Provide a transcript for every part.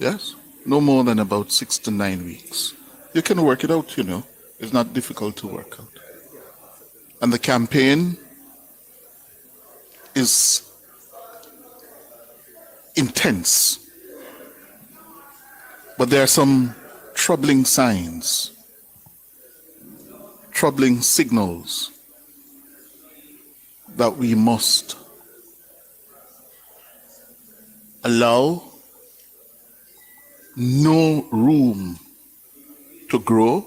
Yes? No more than about 6 to 9 weeks. You can work it out, you know. It's not difficult to work out. And the campaign is intense. But there are some troubling signs, troubling signals that we must allow no room to grow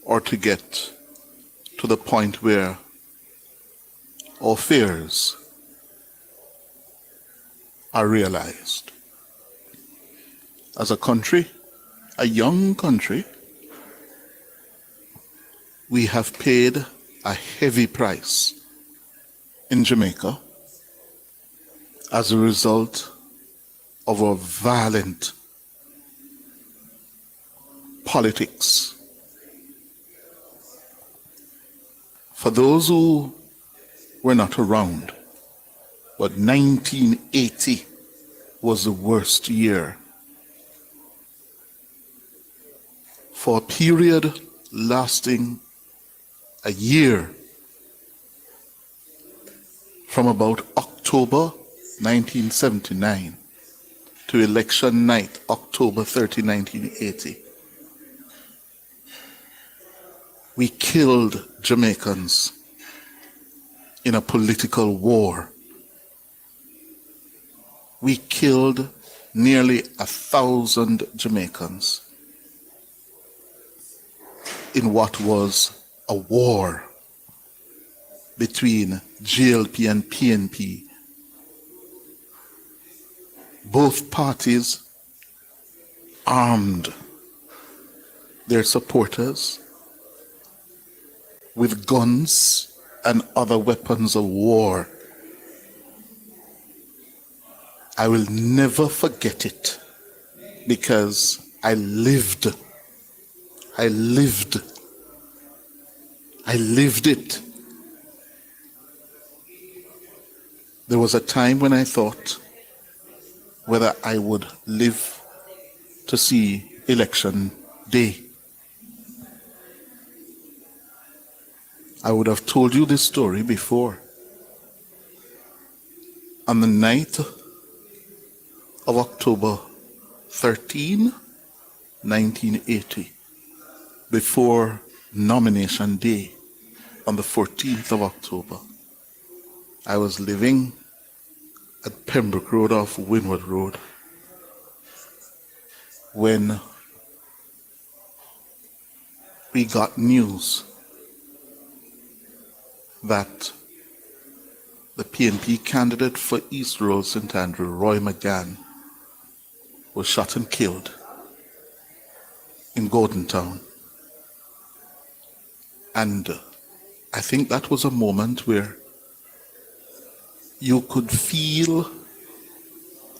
or to get to the point where our fears are realized. As a country, a young country, we have paid a heavy price in Jamaica as a result of our violent politics. For those who were not around, but 1980 was the worst year. For a period lasting a year, from about October 1979 to election night, October 30, 1980, we killed Jamaicans in a political war. We killed nearly 1,000 Jamaicans in what was a war between JLP and PNP. Both parties armed their supporters with guns and other weapons of war. I will never forget it because I lived it. There was a time when I thought whether I would live to see election day. I would have told you this story before. On the night of October 13, 1980, before nomination day, on the 14th of October, I was living at Pembroke Road off Windward Road when we got news that the PNP candidate for East Road St. Andrew, Roy McGann, was shot and killed in Gordon Town. And I think that was a moment where you could feel,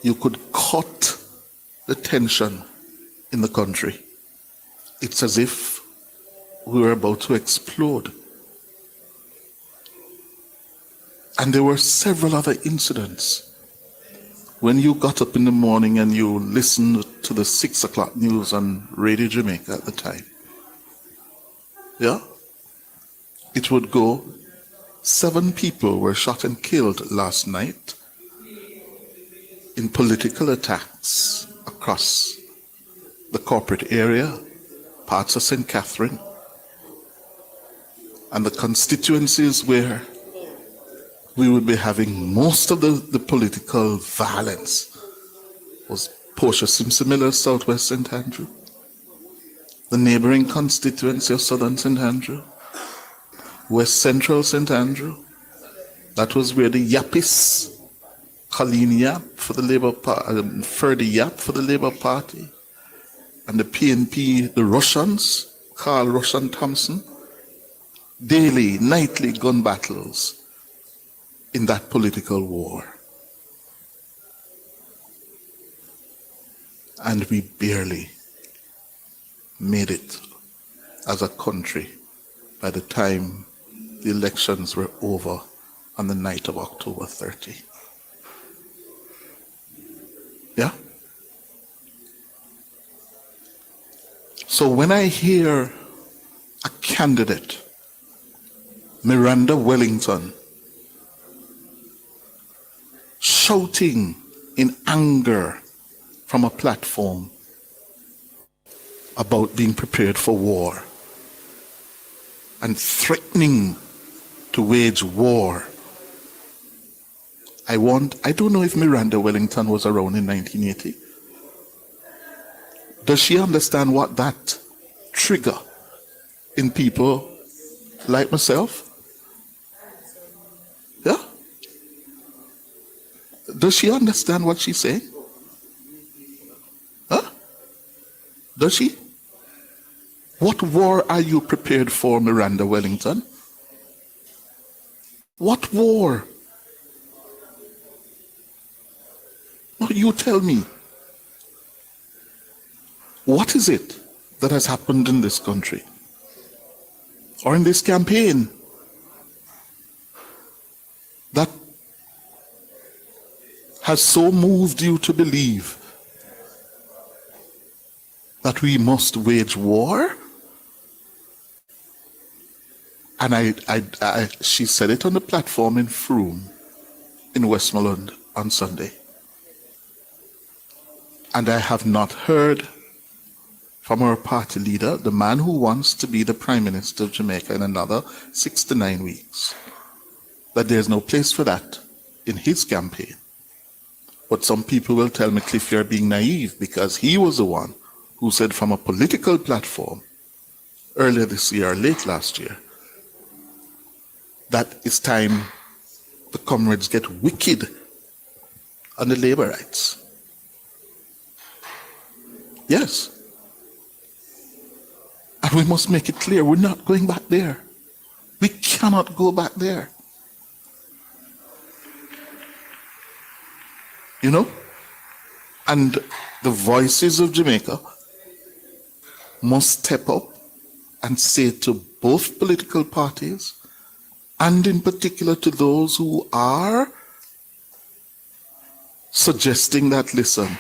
you could cut the tension in the country. It's as if we were about to explode. And there were several other incidents. When you got up in the morning and you listened to the 6 o'clock news on Radio Jamaica at the time, yeah, it would go, 7 people were shot and killed last night in political attacks across the corporate area, parts of St. Catherine, and the constituencies where we would be having most of the political violence was Portia Simpson Miller, Southwest St. Andrew, the neighboring constituency of Southern St. Andrew, West Central St. Andrew. That was where the Yappies, Colleen Yap for the Labour Party, Ferdy Yap for the Labour Party, and the PNP, the Russians, Carl Russian Thompson, daily, nightly gun battles in that political war. And we barely made it as a country by the time the elections were over on the night of October 30. Yeah? So when I hear a candidate, Miranda Wellington, shouting in anger from a platform about being prepared for war and threatening to wage war, I don't know if Miranda Wellington was around in 1980. Does she understand what that trigger in people like myself? Yeah? Does she understand what she's saying? Huh? Does she? What war are you prepared for, Miranda Wellington? What war? No, you tell me. What is it that has happened in this country or in this campaign that has so moved you to believe that we must wage war? And she said it on the platform in Frome in Westmoreland on Sunday. And I have not heard from our party leader, the man who wants to be the Prime Minister of Jamaica in another 6 to 9 weeks, that there's no place for that in his campaign. But some people will tell me, Cliff, you're being naive, because he was the one who said from a political platform earlier this year, or late last year, that it's time the comrades get wicked on the labor rights. Yes. And we must make it clear, we're not going back there. We cannot go back there. You know? And the voices of Jamaica must step up and say to both political parties, and in particular to those who are suggesting that, listen,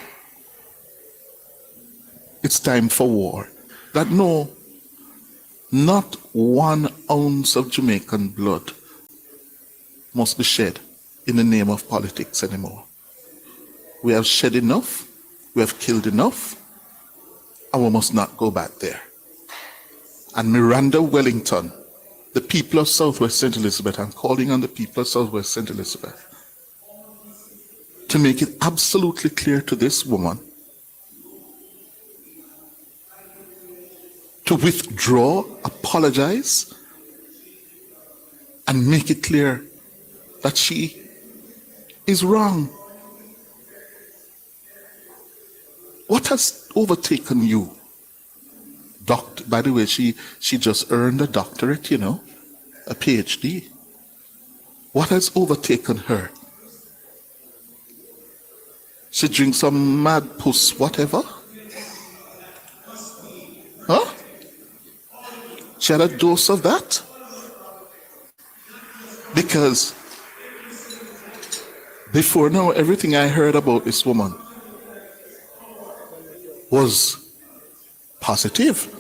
it's time for war. That no, not 1 ounce of Jamaican blood must be shed in the name of politics anymore. We have shed enough, we have killed enough, and we must not go back there. And Miranda Wellington, the people of Southwest St. Elizabeth, I'm calling on the people of Southwest St. Elizabeth to make it absolutely clear to this woman to withdraw, apologize, and make it clear that she is wrong. What has overtaken you? By the way, she just earned a doctorate, you know, a PhD. What has overtaken her? She drinks some mad puss, whatever? Huh? She had a dose of that? Because before now, everything I heard about this woman was positive.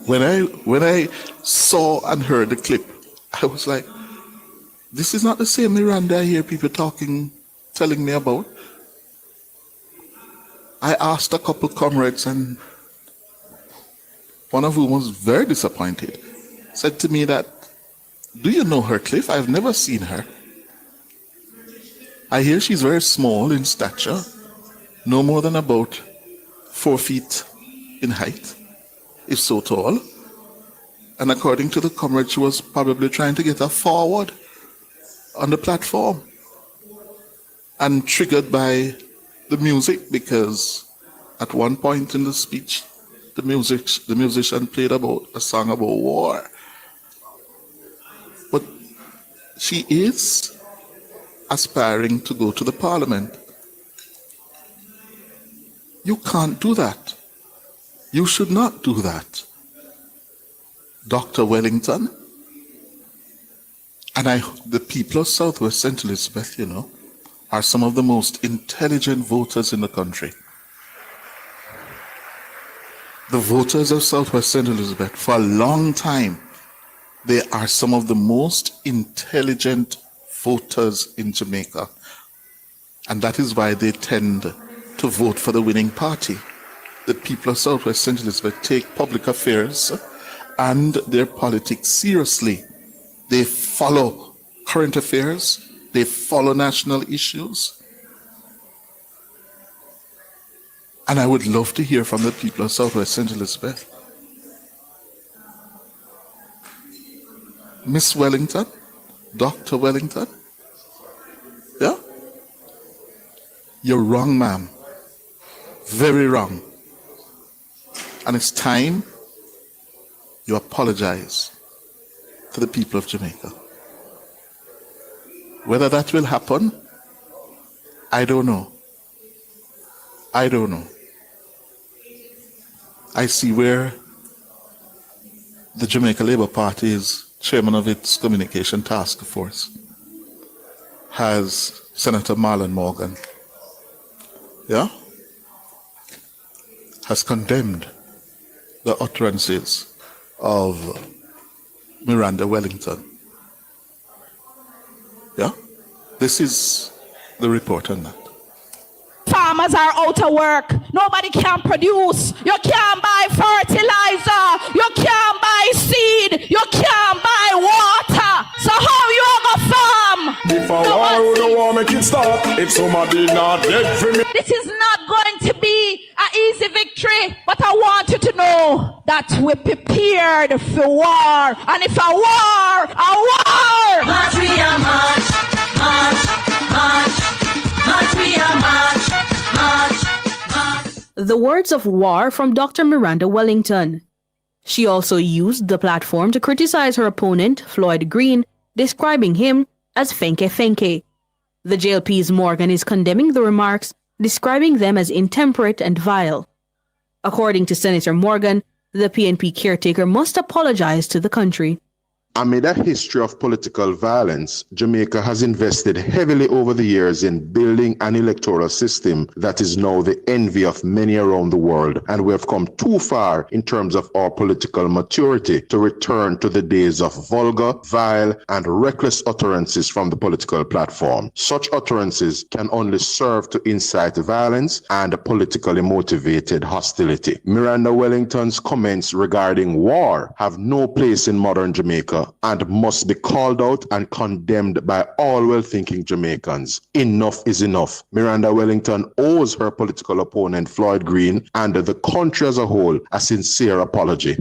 When I saw and heard the clip, I was like, this is not the same Miranda I hear people telling me about. I asked a couple comrades, and one of whom was very disappointed, said to me that, do you know her, Cliff? I've never seen her. I hear she's very small in stature, no more than about 4 feet in height, if so tall. And according to the comrade, she was probably trying to get her forward on the platform, and triggered by the music, because at one point in the speech, the musician played a song about war. But she is aspiring to go to the parliament. You can't do that. You should not do that. Dr. Wellington, and the people of Southwest St. Elizabeth, you know, are some of the most intelligent voters in the country. The voters of Southwest St. Elizabeth, for a long time, they are some of the most intelligent voters in Jamaica. And that is why they tend to vote for the winning party. The people of Southwest St. Elizabeth take public affairs and their politics seriously. They follow current affairs, they follow national issues. And I would love to hear from the people of Southwest St. Elizabeth. Miss Wellington, Dr. Wellington, yeah? You're wrong, ma'am. Very wrong. And it's time you apologize to the people of Jamaica. Whether that will happen, I don't know. I don't know. I see where the Jamaica Labour Party is chairman of its communication task force, has Senator Marlon Morgan, yeah, has condemned the utterances of Miranda Wellington. Yeah, this is the report on that. Farmers are out of work. Nobody can produce. You can't buy fertilizer. You can't buy seed. You can't buy water. So how you gonna farm? If I war, don't want make it stop. If somebody not dead for me. This is not going to be an easy victory, but I want you to know that we're prepared for war. And if a war, a war! March, we are march, march, march, march, we are march, march, march. The words of war from Dr. Miranda Wellington. She also used the platform to criticize her opponent, Floyd Green, describing him as Fenke Fenke. The JLP's Morgan is condemning the remarks, describing them as intemperate and vile. According to Senator Morgan, the PNP caretaker must apologize to the country. Amid a history of political violence, Jamaica has invested heavily over the years in building an electoral system that is now the envy of many around the world, and we have come too far in terms of our political maturity to return to the days of vulgar, vile, and reckless utterances from the political platform. Such utterances can only serve to incite violence and politically motivated hostility. Miranda Wellington's comments regarding war have no place in modern Jamaica and must be called out and condemned by all well-thinking Jamaicans. Enough is enough. Miranda Wellington owes her political opponent Floyd Green and the country as a whole a sincere apology.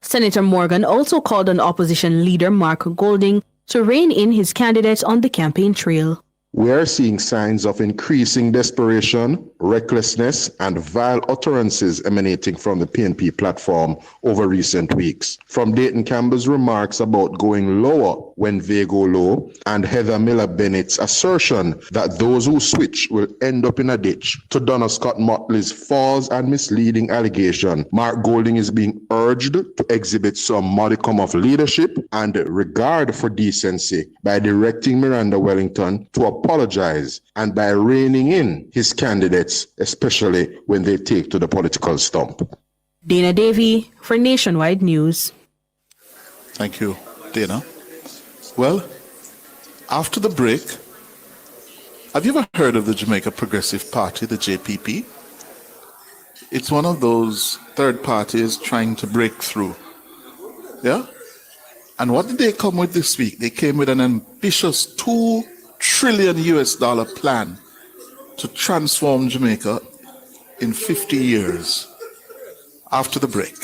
Senator Morgan also called on opposition leader Mark Golding to rein in his candidates on the campaign trail. We are seeing signs of increasing desperation, recklessness, and vile utterances emanating from the PNP platform over recent weeks. From Dayton Campbell's remarks about going lower when they go low, and Heather Miller Bennett's assertion that those who switch will end up in a ditch, to Donna Scott Motley's false and misleading allegation, Mark Golding is being urged to exhibit some modicum of leadership and regard for decency by directing Miranda Wellington to apologize and by reining in his candidates, especially when they take to the political stump. Dana Davey for Nationwide News. Thank you, Dana. Well, after the break, have you ever heard of the Jamaica Progressive Party, the JPP? It's one of those third parties trying to break through. Yeah? And what did they come with this week? They came with an ambitious $2 trillion plan to transform Jamaica in 50 years. After the break.